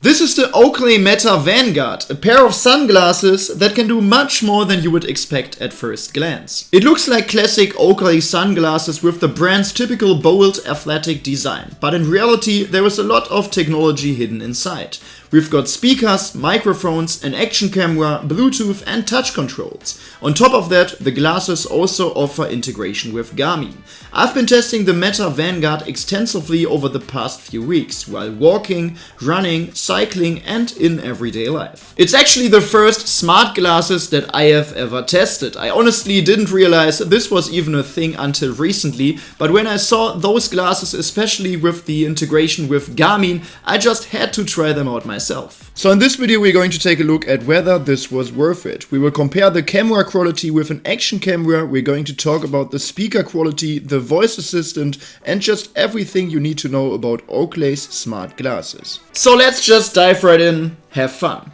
This is the Oakley Meta Vanguard, a pair of sunglasses that can do much more than you would expect at first glance. It looks like classic Oakley sunglasses with the brand's typical bold, athletic design, but in reality there is a lot of technology hidden inside. We've got speakers, microphones, an action camera, Bluetooth and touch controls. On top of that, the glasses also offer integration with Garmin. I've been testing the Meta Vanguard extensively over the past few weeks, while walking, running, cycling and in everyday life. It's actually the first smart glasses that I have ever tested. I honestly didn't realize this was even a thing until recently, but when I saw those glasses, especially with the integration with Garmin, I just had to try them out myself. So in this video we're going to take a look at whether this was worth it. We will compare the camera quality with an action camera, we're going to talk about the speaker quality, the voice assistant and just everything you need to know about Oakley's smart glasses. So let's just dive right in, have fun.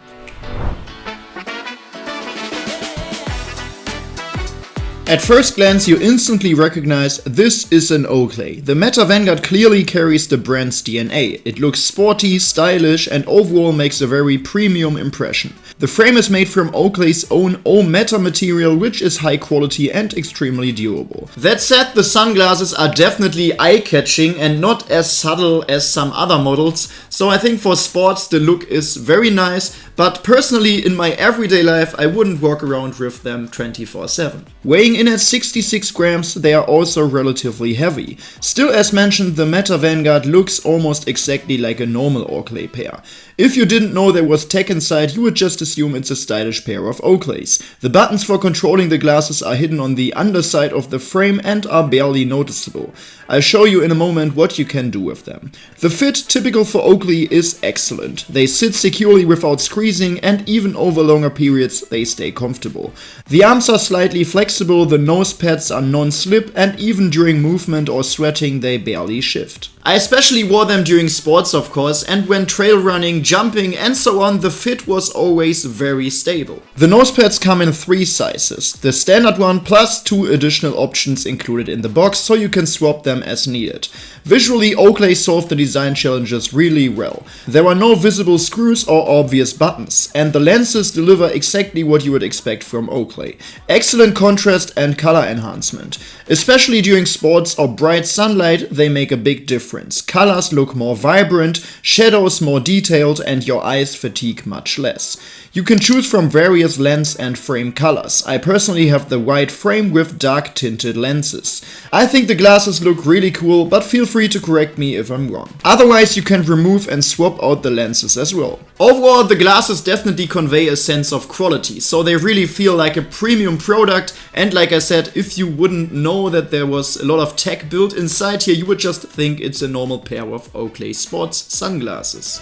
At first glance you instantly recognize this is an Oakley. The Meta Vanguard clearly carries the brand's DNA. It looks sporty, stylish and overall makes a very premium impression. The frame is made from Oakley's own O-Meta material, which is high quality and extremely durable. That said, the sunglasses are definitely eye-catching and not as subtle as some other models, so I think for sports the look is very nice, but personally in my everyday life I wouldn't walk around with them 24/7. Weighing in at 66 grams, they are also relatively heavy. Still, as mentioned, the Meta Vanguard looks almost exactly like a normal Oakley pair. If you didn't know there was tech inside, you would just assume it's a stylish pair of Oakleys. The buttons for controlling the glasses are hidden on the underside of the frame and are barely noticeable. I'll show you in a moment what you can do with them. The fit, typical for Oakley, is excellent. They sit securely without squeezing and even over longer periods they stay comfortable. The arms are slightly flexible, the nose pads are non-slip and even during movement or sweating they barely shift. I especially wore them during sports of course, and when trail running, jumping and so on, the fit was always very stable. The nose pads come in 3 sizes, the standard one plus 2 additional options included in the box so you can swap them as needed. Visually, Oakley solved the design challenges really well. There are no visible screws or obvious buttons, and the lenses deliver exactly what you would expect from Oakley. Excellent contrast and color enhancement. Especially during sports or bright sunlight, they make a big difference. Colors look more vibrant, shadows more detailed, and your eyes fatigue much less. You can choose from various lens and frame colors. I personally have the white frame with dark tinted lenses. I think the glasses look really cool, but feel free to correct me if I'm wrong. Otherwise, you can remove and swap out the lenses as well. Overall, the glasses definitely convey a sense of quality, so they really feel like a premium product, and like I said, if you wouldn't know that there was a lot of tech built inside here, you would just think it's a normal pair of Oakley sports sunglasses.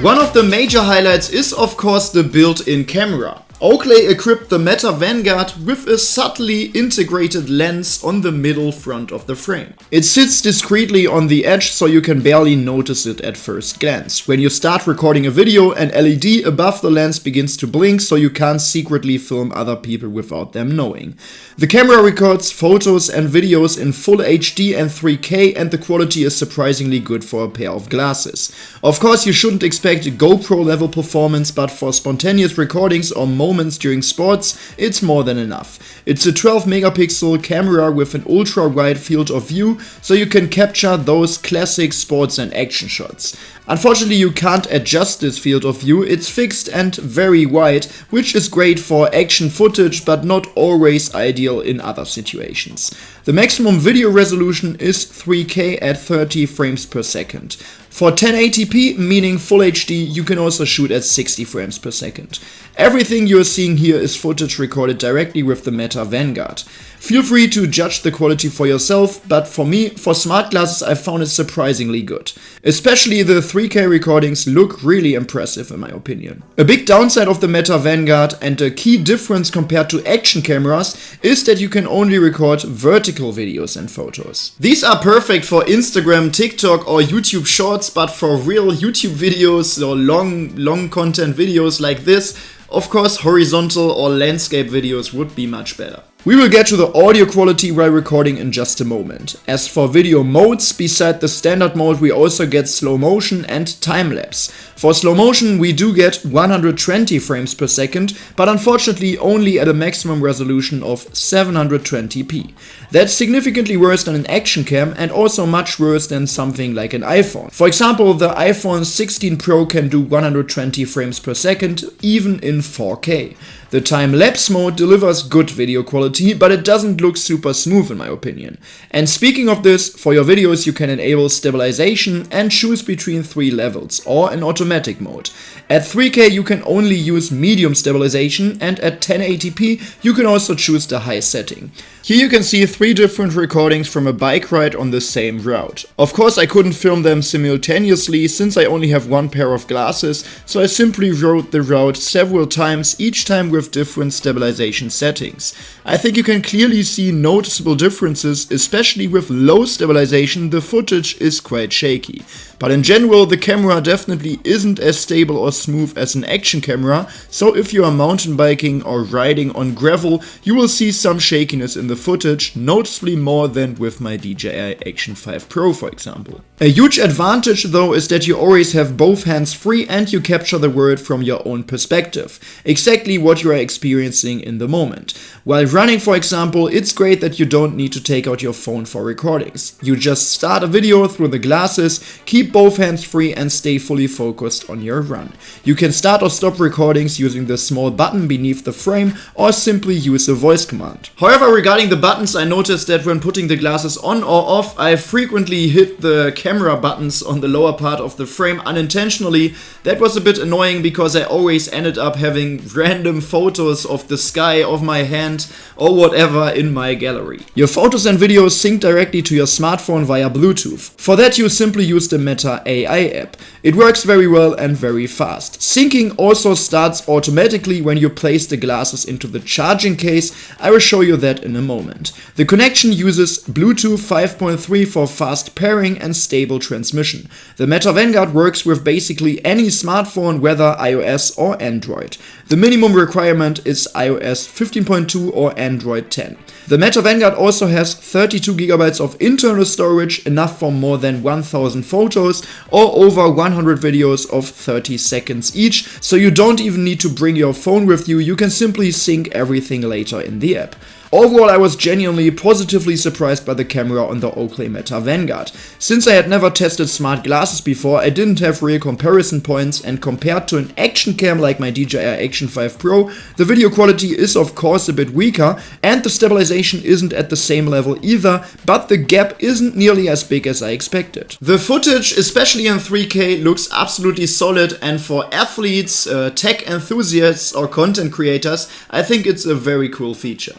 One of the major highlights is of course the built-in camera. Oakley equipped the Meta Vanguard with a subtly integrated lens on the middle front of the frame. It sits discreetly on the edge so you can barely notice it at first glance. When you start recording a video, an LED above the lens begins to blink so you can't secretly film other people without them knowing. The camera records photos and videos in full HD and 3K, and the quality is surprisingly good for a pair of glasses. Of course, you shouldn't expect GoPro level performance, but for spontaneous recordings or moments during sports, it's more than enough. It's a 12 megapixel camera with an ultra wide field of view, so you can capture those classic sports and action shots. Unfortunately, you can't adjust this field of view, it's fixed and very wide, which is great for action footage, but not always ideal in other situations. The maximum video resolution is 3K at 30 frames per second. For 1080p, meaning full HD, you can also shoot at 60 frames per second. Everything you're seeing here is footage recorded directly with the Meta Vanguard. Feel free to judge the quality for yourself, but for me, for smart glasses, I found it surprisingly good. Especially the 3K recordings look really impressive in my opinion. A big downside of the Meta Vanguard and a key difference compared to action cameras is that you can only record vertical videos and photos. These are perfect for Instagram, TikTok or YouTube Shorts, but for real YouTube videos or long content videos like this, of course horizontal or landscape videos would be much better. We will get to the audio quality while recording in just a moment. As for video modes, beside the standard mode we also get slow motion and time-lapse. For slow motion we do get 120 frames per second, but unfortunately only at a maximum resolution of 720p. That's significantly worse than an action cam and also much worse than something like an iPhone. For example, the iPhone 16 Pro can do 120 frames per second even in 4K. The time-lapse mode delivers good video quality, but it doesn't look super smooth in my opinion. And speaking of this, for your videos you can enable stabilization and choose between 3 levels, or an automatic mode. At 3K you can only use medium stabilization, and at 1080p you can also choose the high setting. Here you can see 3 different recordings from a bike ride on the same route. Of course I couldn't film them simultaneously since I only have one pair of glasses, so I simply rode the route several times, each time with different stabilization settings. I think you can clearly see noticeable differences, especially with low stabilization the footage is quite shaky. But in general the camera definitely isn't as stable or smooth as an action camera, so if you are mountain biking or riding on gravel you will see some shakiness in the footage, noticeably more than with my DJI Action 5 Pro for example. A huge advantage though is that you always have both hands free and you capture the world from your own perspective, exactly what you are experiencing in the moment. While running for example, it's great that you don't need to take out your phone for recordings. You just start a video through the glasses, keep both hands free and stay fully focused on your run. You can start or stop recordings using the small button beneath the frame or simply use a voice command. However, regarding the buttons, I noticed that when putting the glasses on or off, I frequently hit the camera buttons on the lower part of the frame unintentionally. That was a bit annoying because I always ended up having random photos of the sky, of my hand or whatever in my gallery. Your photos and videos sync directly to your smartphone via Bluetooth. For that you simply use the Meta AI app. It works very well and very fast. Syncing also starts automatically when you place the glasses into the charging case. I will show you that in a moment. The connection uses Bluetooth 5.3 for fast pairing and stable transmission. The Meta Vanguard works with basically any smartphone, whether iOS or Android. The minimum requirement is iOS 15.2 or Android 10. The Meta Vanguard also has 32 GB of internal storage, enough for more than 1000 photos or over 100 videos of 30 seconds each, so you don't even need to bring your phone with you, you can simply sync everything later in the app. Overall, I was genuinely positively surprised by the camera on the Oakley Meta Vanguard. Since I had never tested smart glasses before, I didn't have real comparison points, and compared to an action cam like my DJI Action 5 Pro, the video quality is of course a bit weaker and the stabilization isn't at the same level either, but the gap isn't nearly as big as I expected. The footage, especially in 3K, looks absolutely solid, and for athletes, tech enthusiasts or content creators, I think it's a very cool feature.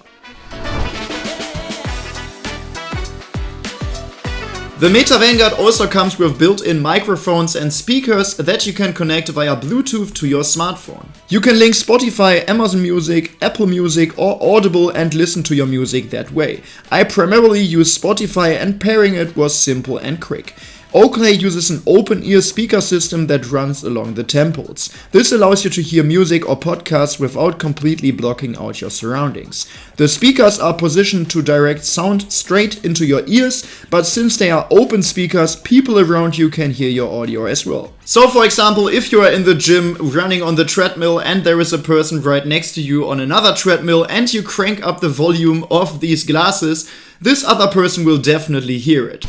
The Meta Vanguard also comes with built-in microphones and speakers that you can connect via Bluetooth to your smartphone. You can link Spotify, Amazon Music, Apple Music or Audible and listen to your music that way. I primarily use Spotify and pairing it was simple and quick. Oakley uses an open-ear speaker system that runs along the temples. This allows you to hear music or podcasts without completely blocking out your surroundings. The speakers are positioned to direct sound straight into your ears, but since they are open speakers, people around you can hear your audio as well. So for example, if you are in the gym running on the treadmill and there is a person right next to you on another treadmill and you crank up the volume of these glasses, this other person will definitely hear it.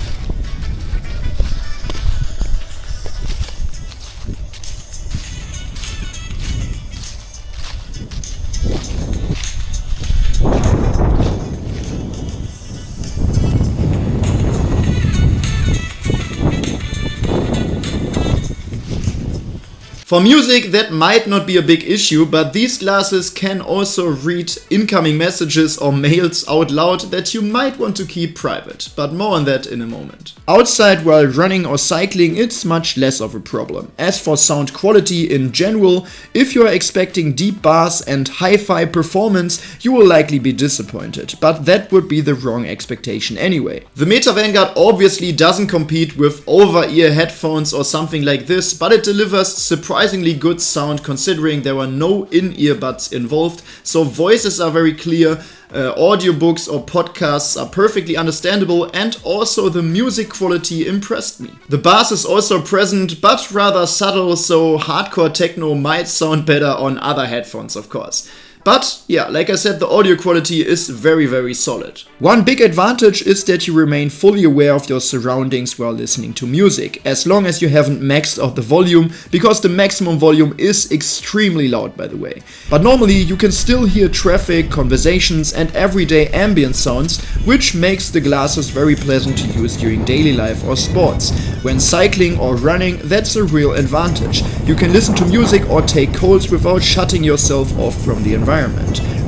For music, that might not be a big issue, but these glasses can also read incoming messages or mails out loud that you might want to keep private, but more on that in a moment. Outside while running or cycling, it's much less of a problem. As for sound quality in general, if you are expecting deep bass and hi-fi performance, you will likely be disappointed, but that would be the wrong expectation anyway. The Meta Vanguard obviously doesn't compete with over-ear headphones or something like this, but it delivers surprisingly good sound considering there were no in-ear buds involved, so voices are very clear. audiobooks or podcasts are perfectly understandable, and also the music quality impressed me. The bass is also present, but rather subtle, so hardcore techno might sound better on other headphones, of course. But yeah, like I said, the audio quality is very, very solid. One big advantage is that you remain fully aware of your surroundings while listening to music, as long as you haven't maxed out the volume, because the maximum volume is extremely loud, by the way. But normally you can still hear traffic, conversations and everyday ambient sounds, which makes the glasses very pleasant to use during daily life or sports. When cycling or running, that's a real advantage. You can listen to music or take calls without shutting yourself off from the environment.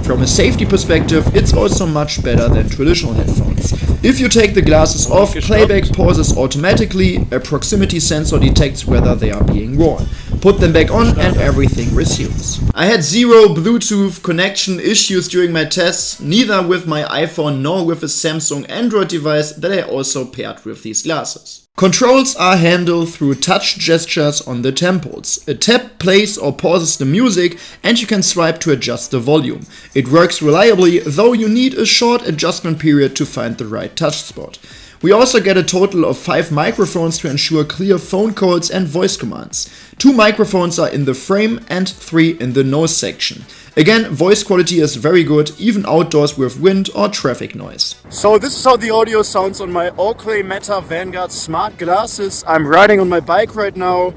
From a safety perspective, it's also much better than traditional headphones. If you take the glasses off, playback pauses automatically, a proximity sensor detects whether they are being worn. Put them back on and everything resumes. I had zero Bluetooth connection issues during my tests, neither with my iPhone nor with a Samsung Android device that I also paired with these glasses. Controls are handled through touch gestures on the temples. A tap plays or pauses the music and you can swipe to adjust the volume. It works reliably, though you need a short adjustment period to find the right touch spot. We also get a total of 5 microphones to ensure clear phone calls and voice commands. 2 microphones are in the frame and 3 in the nose section. Again, voice quality is very good, even outdoors with wind or traffic noise. So this is how the audio sounds on my Oakley Meta Vanguard smart glasses. I'm riding on my bike right now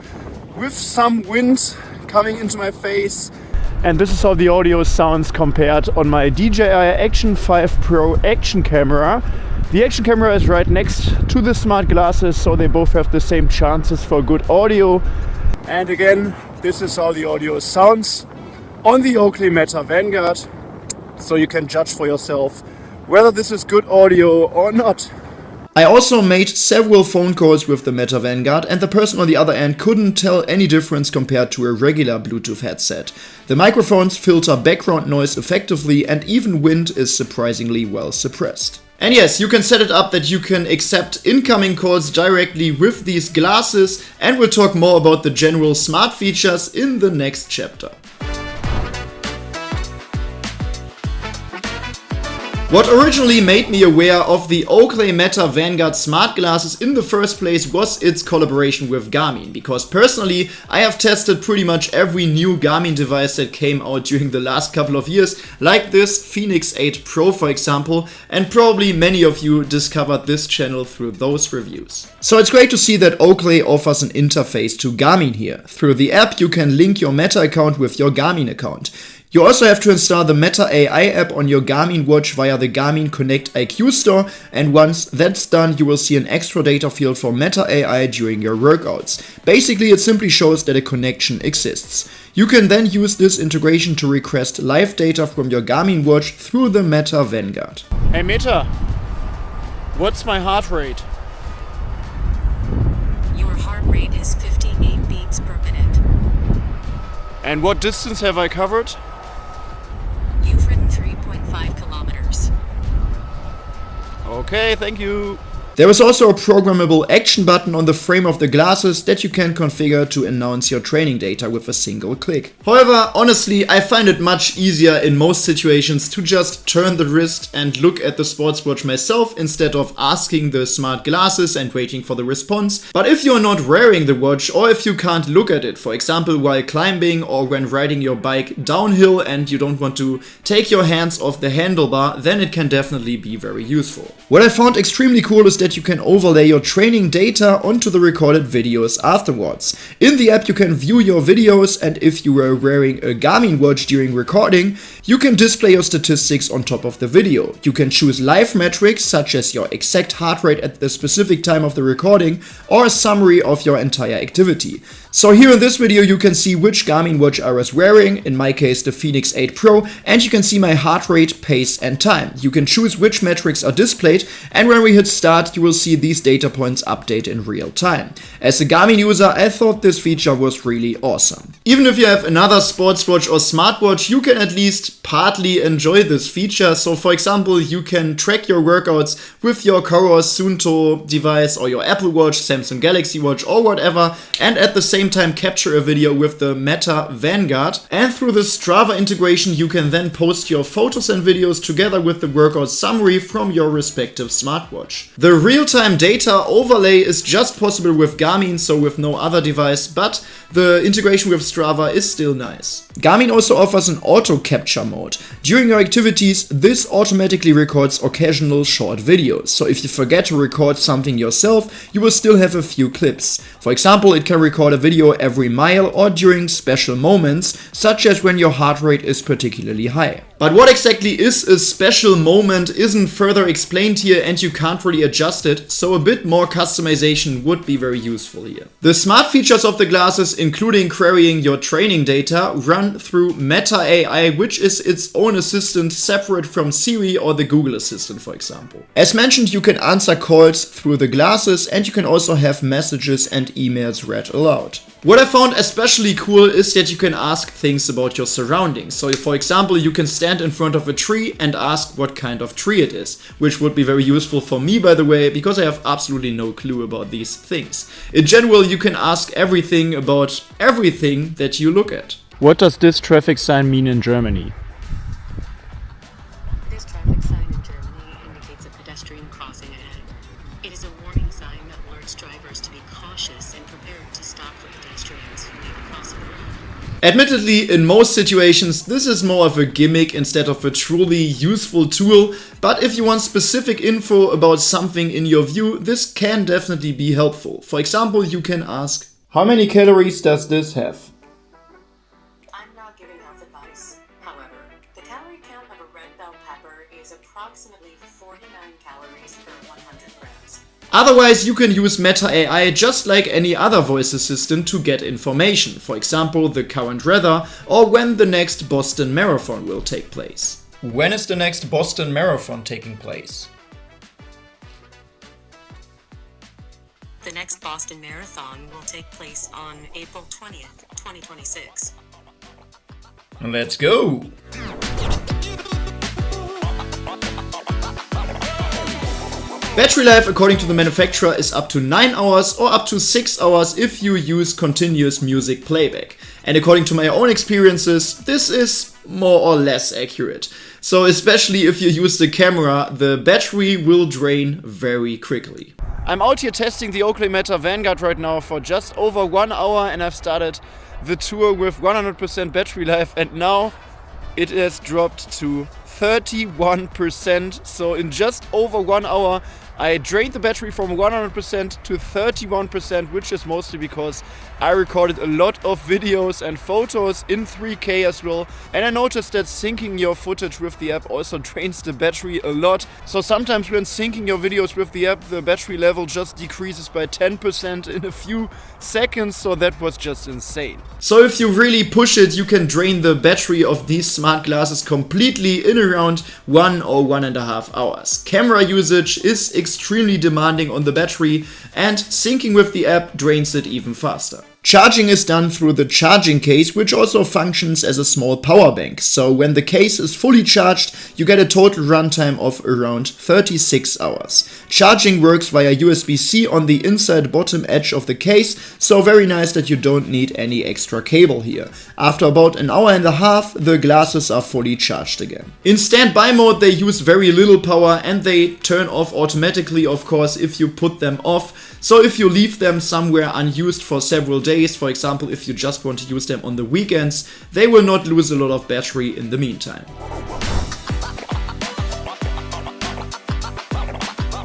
with some wind coming into my face. And this is how the audio sounds compared on my DJI Action 5 Pro action camera. The action camera is right next to the smart glasses, so they both have the same chances for good audio. And again, this is how the audio sounds on the Oakley Meta Vanguard, so you can judge for yourself whether this is good audio or not. I also made several phone calls with the Meta Vanguard, and the person on the other end couldn't tell any difference compared to a regular Bluetooth headset. The microphones filter background noise effectively, and even wind is surprisingly well suppressed. And yes, you can set it up that you can accept incoming calls directly with these glasses, and we'll talk more about the general smart features in the next chapter. What originally made me aware of the Oakley Meta Vanguard smart glasses in the first place was its collaboration with Garmin, because personally I have tested pretty much every new Garmin device that came out during the last couple of years, like this Fenix 8 Pro for example, and probably many of you discovered this channel through those reviews. So it's great to see that Oakley offers an interface to Garmin here. Through the app you can link your Meta account with your Garmin account. You also have to install the Meta AI app on your Garmin watch via the Garmin Connect IQ store, and once that's done you will see an extra data field for Meta AI during your workouts. Basically it simply shows that a connection exists. You can then use this integration to request live data from your Garmin watch through the Meta Vanguard. Hey Meta, what's my heart rate? Your heart rate is 58 beats per minute. And what distance have I covered? You've ridden 3.5 kilometers. Okay, thank you. There is also a programmable action button on the frame of the glasses that you can configure to announce your training data with a single click. However, honestly, I find it much easier in most situations to just turn the wrist and look at the sports watch myself instead of asking the smart glasses and waiting for the response. But if you're not wearing the watch, or if you can't look at it, for example while climbing or when riding your bike downhill and you don't want to take your hands off the handlebar, then it can definitely be very useful. What I found extremely cool is that you can overlay your training data onto the recorded videos afterwards. In the app you can view your videos, and if you were wearing a Garmin watch during recording, you can display your statistics on top of the video. You can choose live metrics such as your exact heart rate at the specific time of the recording, or a summary of your entire activity. So here in this video you can see which Garmin watch I was wearing, in my case the Fenix 8 Pro, and you can see my heart rate, pace and time. You can choose which metrics are displayed, and when we hit start you will see these data points update in real time. As a Garmin user, I thought this feature was really awesome. Even if you have another sports watch or smartwatch, you can at least partly enjoy this feature. So for example, you can track your workouts with your Coros Suunto device or your Apple Watch, Samsung Galaxy Watch or whatever, and at the same time capture a video with the Meta Vanguard. And through the Strava integration, you can then post your photos and videos together with the workout summary from your respective smartwatch. The real-time data overlay is just possible with Garmin, so with no other device, but the integration with Strava is still nice. Garmin also offers an auto capture mode. During your activities, this automatically records occasional short videos. So if you forget to record something yourself, you will still have a few clips. For example, it can record a video every mile or during special moments, such as when your heart rate is particularly high. But what exactly is a special moment isn't further explained here, and you can't really adjust it, so a bit more customization would be very useful here. The smart features of the glasses, including querying your training data, run through Meta AI, which is its own assistant separate from Siri or the Google Assistant, for example. As mentioned, you can answer calls through the glasses, and you can also have messages and emails read aloud. What I found especially cool is that you can ask things about your surroundings. So for example, you can stand in front of a tree and ask what kind of tree it is, which would be very useful for me, by the way, because I have absolutely no clue about these things. In general, you can ask everything about everything that you look at. What does this traffic sign mean in Germany? This traffic sign in Germany indicates a pedestrian crossing ahead. It is a warning sign that alerts drivers to be cautious and prepared to stop for pedestrians who may be crossing the road. Admittedly, in most situations, this is more of a gimmick instead of a truly useful tool, but if you want specific info about something in your view, this can definitely be helpful. For example, you can ask, how many calories does this have? I'm not giving health advice. However, the calorie count of a red bell pepper is approximately 49 calories per 100 grams. Otherwise, you can use Meta AI just like any other voice assistant to get information. For example, the current weather or when the next Boston Marathon will take place. When is the next Boston Marathon taking place? The next Boston Marathon will take place on April 20th, 2026. Let's go! Battery life according to the manufacturer is up to 9 hours or up to 6 hours if you use continuous music playback. And according to my own experiences, this is more or less accurate. So especially if you use the camera, the battery will drain very quickly. I'm out here testing the Oakley Meta Vanguard right now for just over 1 hour, and I've started the tour with 100% battery life, and now it has dropped to 31%. So in just over 1 hour, I drained the battery from 100% to 31%, which is mostly because I recorded a lot of videos and photos in 3K as well. And I noticed that syncing your footage with the app also drains the battery a lot. So sometimes when syncing your videos with the app, the battery level just decreases by 10% in a few seconds. So that was just insane. So if you really push it, you can drain the battery of these smart glasses completely in around 1 or 1.5 hours. Camera usage is extremely demanding on the battery, and syncing with the app drains it even faster. Charging is done through the charging case, which also functions as a small power bank. So when the case is fully charged, you get a total runtime of around 36 hours. Charging works via USB-C on the inside bottom edge of the case, so very nice that you don't need any extra cable here. After about an hour and a half, the glasses are fully charged again. In standby mode, they use very little power and they turn off automatically, of course, if you put them off. So if you leave them somewhere unused for several days, for example, if you just want to use them on the weekends, they will not lose a lot of battery in the meantime.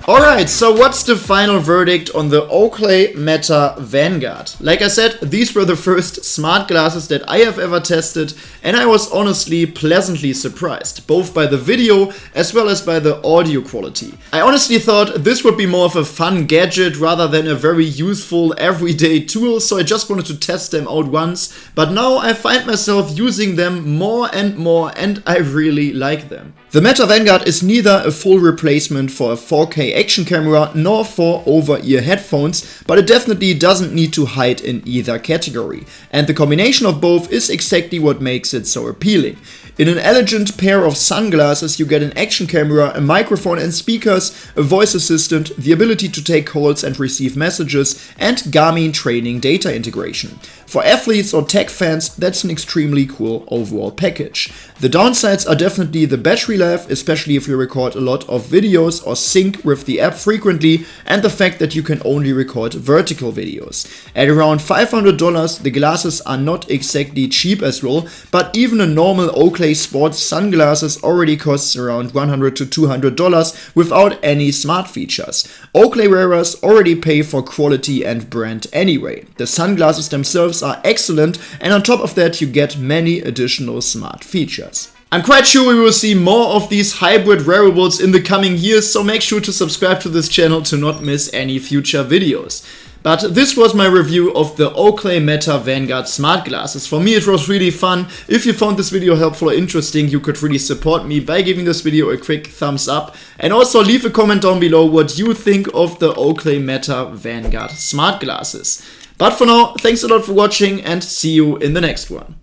Alright, so what's the final verdict on the Oakley Meta Vanguard? Like I said, these were the first smart glasses that I have ever tested, and I was honestly pleasantly surprised, both by the video as well as by the audio quality. I honestly thought this would be more of a fun gadget rather than a very useful everyday tool, so I just wanted to test them out once, but now I find myself using them more and more, and I really like them. The Meta Vanguard is neither a full replacement for a 4K action camera nor for over-ear headphones, but it definitely doesn't need to hide in either category. And the combination of both is exactly what makes it so appealing. In an elegant pair of sunglasses, you get an action camera, a microphone and speakers, a voice assistant, the ability to take calls and receive messages, and Garmin training data integration. For athletes or tech fans, that's an extremely cool overall package. The downsides are definitely the battery life, especially if you record a lot of videos or sync with the app frequently, and the fact that you can only record vertical videos. At around $500, the glasses are not exactly cheap as well, but even a normal Oakley sports sunglasses already costs around $100 to $200 without any smart features. Oakley wearers already pay for quality and brand anyway. The sunglasses themselves are excellent, and on top of that you get many additional smart features. I'm quite sure we will see more of these hybrid wearables in the coming years, so make sure to subscribe to this channel to not miss any future videos. But this was my review of the Oakley Meta Vanguard smart glasses. For me it was really fun. If you found this video helpful or interesting, you could really support me by giving this video a quick thumbs up. And also leave a comment down below what you think of the Oakley Meta Vanguard smart glasses. But for now, thanks a lot for watching and see you in the next one.